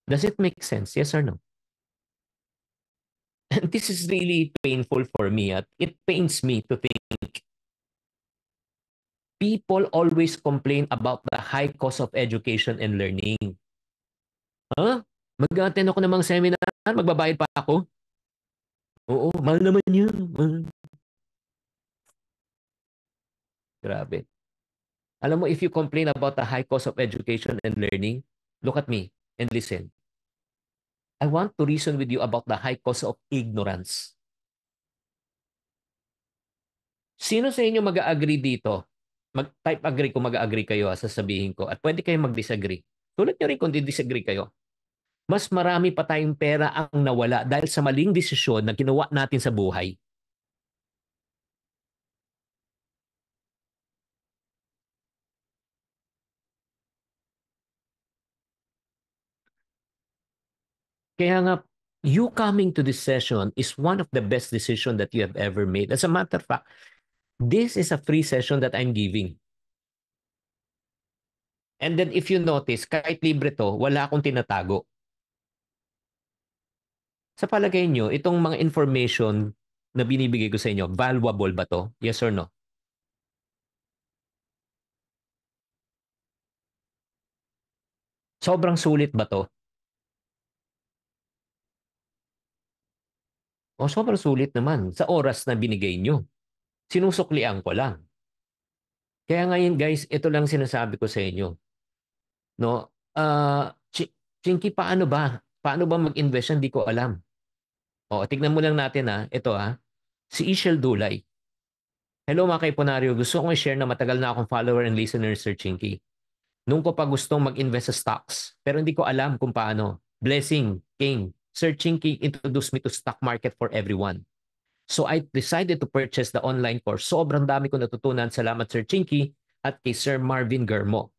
Does it make sense? Yes or no? And this is really painful for me. At it pains me to think people always complain about the high cost of education and learning. Huh? Mag-attend ako ng mga seminar, magbabayad pa ako. Oo, mahal naman yun. Mahal. Grabe. Alam mo, if you complain about the high cost of education and learning, look at me and listen. I want to reason with you about the high cost of ignorance. Sino sa inyo mag-agree dito? Mag-type agree kung mag-agree kayo, sasabihin ko. At pwede kayong mag-disagree. Tulad nyo rin kung di-disagree kayo. Mas marami pa tayong pera ang nawala dahil sa maling desisyon na ginawa natin sa buhay. Kaya nga, you coming to this session is one of the best decision that you have ever made. As a matter of fact, this is a free session that I'm giving. And then if you notice, kahit libre to, wala akong tinatago. Sa palagay nyo, itong mga information na binibigay ko sa inyo, valuable ba to? Yes or no? Sobrang sulit ba to? O sobrang sulit naman sa oras na binigay nyo. Sinusuklian ko lang. Kaya ngayon guys, ito lang sinasabi ko sa inyo. No? Chinky, paano ba? Paano ba mag-invest? Hindi ko alam. O, tignan mo lang natin ha. Ito ha. Si Ishel Dulay. Hello mga kaiponaryo. Gusto kong i-share na matagal na akong follower and listener, Sir Chinky. Nung ko pa gustong mag-invest sa stocks, pero hindi ko alam kung paano. Blessing came. Sir Chinky introduced me to stock market for everyone. So I decided to purchase the online course. Sobrang dami ko natutunan. Salamat Sir Chinky at kay Sir Marvin Germo.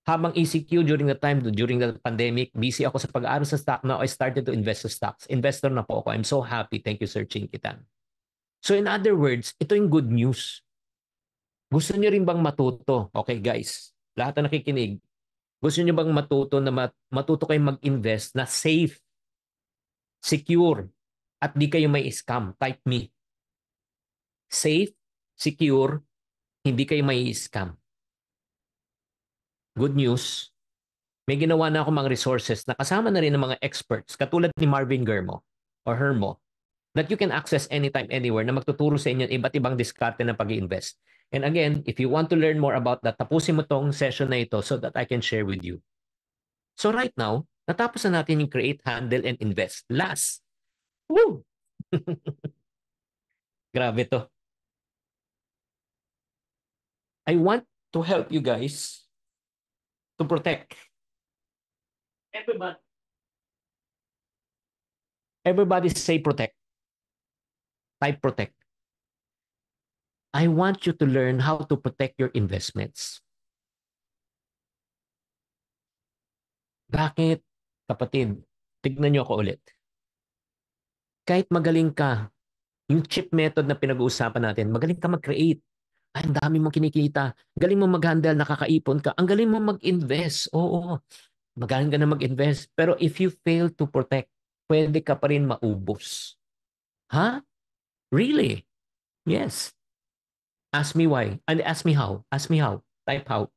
Habang ECQ during the pandemic, busy ako sa pag-aaral sa stock. Now I started to invest sa stocks. Investor na po ako. I'm so happy. Thank you Sir Chinky Tan. So in other words, ito yung good news. Gusto niyo rin bang matuto? Okay guys, lahat na nakikinig, gusto niyo bang matuto na matuto kayong mag-invest na safe, secure, at di kayo may scam? Type me. Safe, secure, hindi kayo may scam. Good news, may ginawa na ako mga resources na kasama na rin ng mga experts katulad ni Marvin Germo or Hermo that you can access anytime, anywhere na magtuturo sa inyo iba't ibang diskarte ng pag-invest. And again, if you want to learn more about that, tapusin mo tong session na ito so that I can share with you. So right now, natapos na natin yung create, handle, and invest. Last. Woo! Grabe to. I want to help you guys to protect. Everybody, everybody say protect. Type protect. I want you to learn how to protect your investments. Bakit? Kapatid, tignan nyo ako ulit. Kahit magaling ka, yung cheap method na pinag-uusapan natin, magaling ka mag-create. Ay, ang dami mong kinikita. Galing mo mag-handle, nakakaipon ka. Ang galing mo mag-invest. Oo, magaling ka na mag-invest. Pero if you fail to protect, pwede ka pa rin maubos. Ha? Huh? Really? Yes. Ask me why. And ask me how. Ask me how. Type how.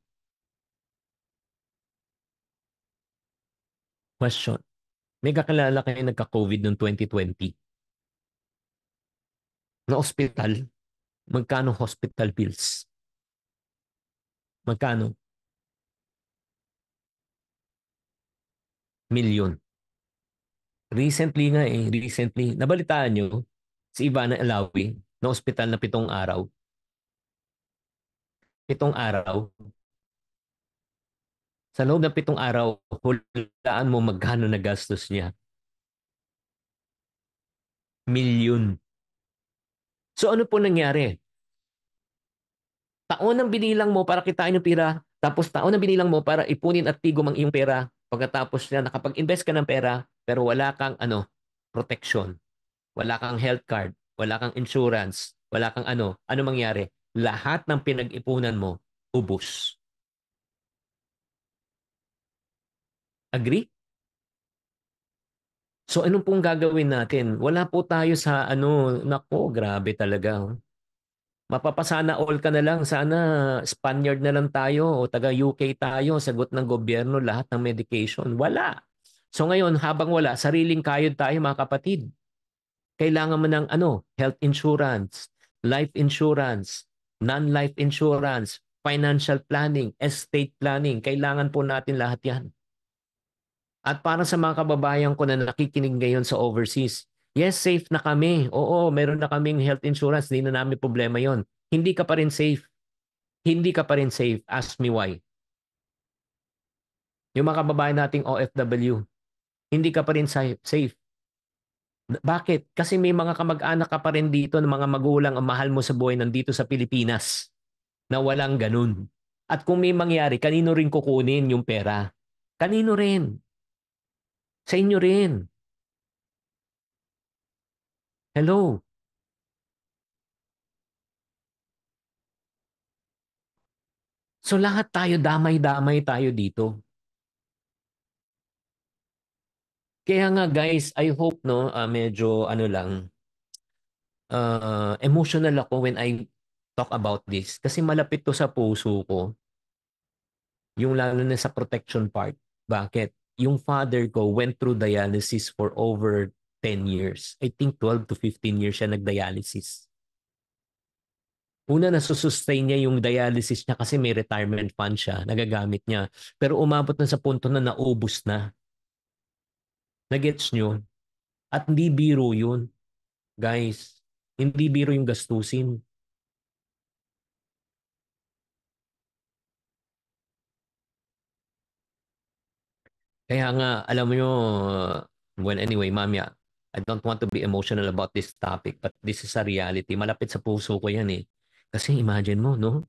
Question. May kakilala kayo nagka-COVID noong 2020 na ospital. Magkano hospital bills? Magkano? Milyon. Recently, nabalitaan nyo, si Ivana Alawi, na ospital na 7 araw. 7 araw. Sa loob ng 7 araw, hulaan mo magkano na gastos niya. Milyon. So ano po nangyari? Taon ang binilang mo para kitain yung pera, tapos taon ang binilang mo para ipunin at tigom ang iyong pera. Pagkatapos na nakapag-invest ka ng pera, pero wala kang protection, wala kang health card, wala kang insurance, wala kang ano mangyari? Lahat ng pinag-ipunan mo, ubos. Agree? So anong pong gagawin natin? Wala po tayo sa nako, grabe talaga. Mapapasana all ka na lang. Sana Spaniard na lang tayo o taga UK tayo. Sagot ng gobyerno lahat ng medication. Wala. So ngayon, habang wala, sariling kayod tayo mga kapatid. Kailangan mo ng health insurance, life insurance, non-life insurance, financial planning, estate planning. Kailangan po natin lahat yan. At para sa mga kababayan ko na nakikinig ngayon sa overseas, yes, safe na kami. Oo, meron na kaming health insurance. Hindi na namin problema yon. Hindi ka pa rin safe. Hindi ka pa rin safe. Ask me why. Yung mga kababayan nating OFW, hindi ka pa rin safe. Bakit? Kasi may mga kamag-anak ka pa rin dito ng mga magulang ang mahal mo sa buhay nandito sa Pilipinas na walang ganun. At kung may mangyari, kanino rin kukunin yung pera? Kanino rin? Sa inyo rin. Hello? So lahat tayo, damay-damay tayo dito. Kaya nga guys, I hope medyo lang, emotional ako when I talk about this. Kasi malapit to sa puso ko, yung lalo na sa protection part. Bakit? Yung father ko went through dialysis for over 10 years. I think 12 to 15 years siya nag-dialysis. Una, nasusustain niya yung dialysis niya kasi may retirement fund siya, nagagamit niya. Pero umabot na sa punto na naubos na. Nagets nyo? At hindi biro yun, guys. Hindi biro yung gastusin. Kaya nga, alam mo nyo, well, anyway, mamaya, I don't want to be emotional about this topic, but this is a reality. Malapit sa puso ko yan eh. Kasi imagine mo, no?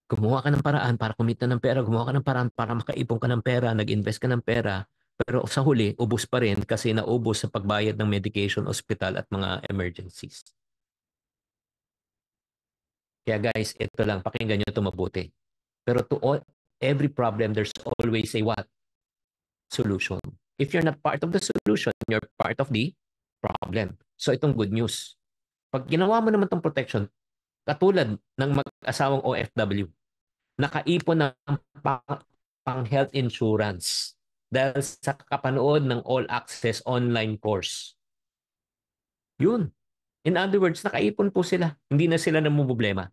Gumawa ka ng paraan para kumita ng pera, gumawa ka ng paraan para makaipon ka ng pera, nag-invest ka ng pera, pero sa huli, ubos pa rin kasi naubos sa pagbayad ng medication, hospital at mga emergencies. Kaya guys, ito lang, pakinggan nyo ito mabuti. Pero every problem, there's always a what? Solution. If you're not part of the solution, you're part of the problem. So itong good news. Pag ginawa mo naman itong protection, katulad ng mag-asawang OFW, nakaipon ng pang health insurance dahil sa kapanood ng all access online course. Yun. In other words, nakaipon po sila. Hindi na sila namumblema.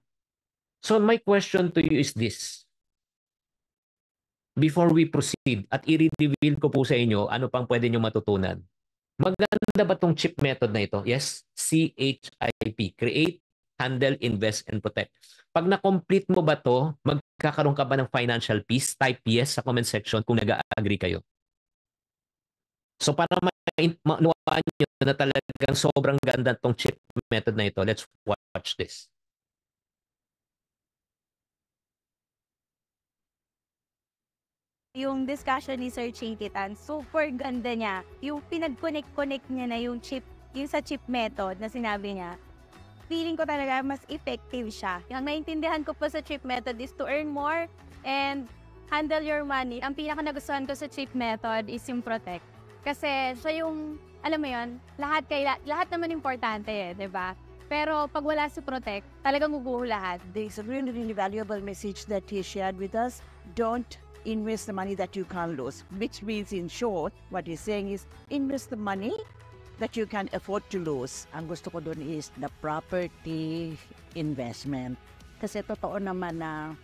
So my question to you is this. Before we proceed, at i-reveal ko po sa inyo ano pang pwede nyo matutunan. Maganda ba tong CHIP method na ito? Yes, CHIP. Create, Handle, Invest, and Protect. Pag na-complete mo ba to, magkakaroon ka ba ng financial peace? Type yes sa comment section kung nag-agree kayo. So para maunawaan nyo na talagang sobrang ganda tong CHIP method na ito, let's watch this. Yung discussion ni Sir Chinkitan, super ganda niya. Yung pinag-connect niya na yung sa chip method na sinabi niya, feeling ko talaga mas effective siya. Yung naintindihan ko po sa chip method is to earn more and handle your money. Ang pinaka nagustuhan ko sa chip method is yung protect. Kasi siya yung, alam mo yun, lahat naman importante eh, di ba? Pero pag wala si protect, talagang guguho lahat. There's a really, really valuable message that he shared with us. Don't invest the money that you can't lose, which means in short, what he's saying is invest the money that you can afford to lose. Ang gusto ko doon is the property investment. Kasi totoo naman na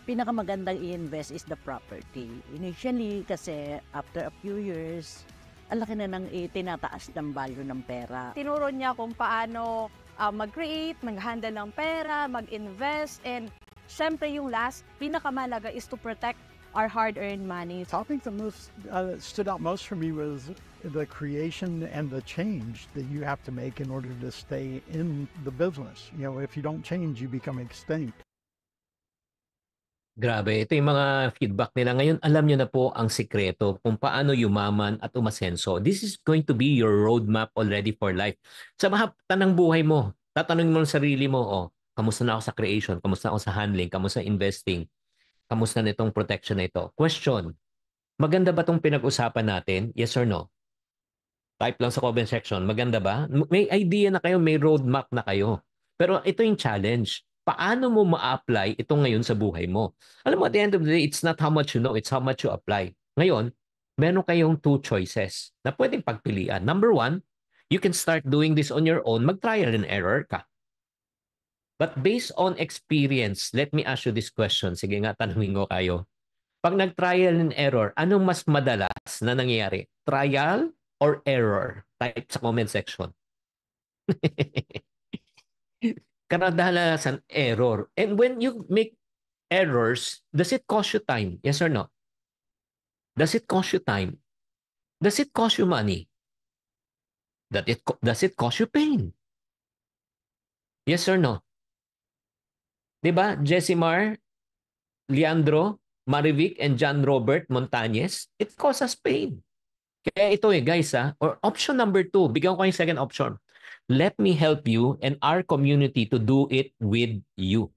pinakamagandang i-invest is the property. Initially, kasi after a few years, ang laki na nang tinataas ng value ng pera. Tinuro niya kung paano mag-create, mag-handle ng pera, mag-invest, and syempre yung last, pinakamalaga is to protect our hard-earned money. I think the most stood out most for me was the creation and the change that you have to make in order to stay in the business. You know, if you don't change, you become extinct. Grabe, ito yung mga feedback nila. Ngayon, alam nyo na po ang sikreto kung paano yumaman at umasenso. This is going to be your roadmap already for life. Sa mga tanang buhay mo, tatanungin mo sa sarili mo, oh, kamusta na ako sa creation, kamusta ako sa handling, kamusta investing, kamusta na itong protection na ito. Question, maganda ba itong pinag-usapan natin? Yes or no? Type lang sa comment section. Maganda ba? May idea na kayo, may roadmap na kayo. Pero ito yung challenge. Paano mo ma-apply ito ngayon sa buhay mo? Alam mo, at the end of the day, it's not how much you know, it's how much you apply. Ngayon, meron kayong two choices na pwedeng pagpilian. Number one, you can start doing this on your own. Mag-trial and error ka. But based on experience, let me ask you this question. Sige nga, tanungin ko kayo. Pag nag-trial and error, anong mas madalas na nangyayari? Trial or error? Type sa comment section. Kadalasan error. And when you make errors, does it cost you time? Yes or no? Does it cost you time? Does it cost you money? Does it cost you pain? Yes or no? Diba? Jessimar, Leandro, Marivic, and John Robert Montañez, it causes pain. Kaya ito guys or option number 2, bigyan ko yung second option. Let me help you and our community to do it with you.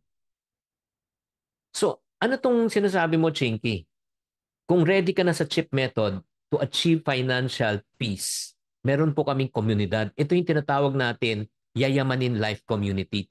So, ano tong sinasabi mo, Chinky? Kung ready ka na sa CHIP method to achieve financial peace, meron po kaming komunidad. Ito yung tinatawag natin Yayamanin Life Community.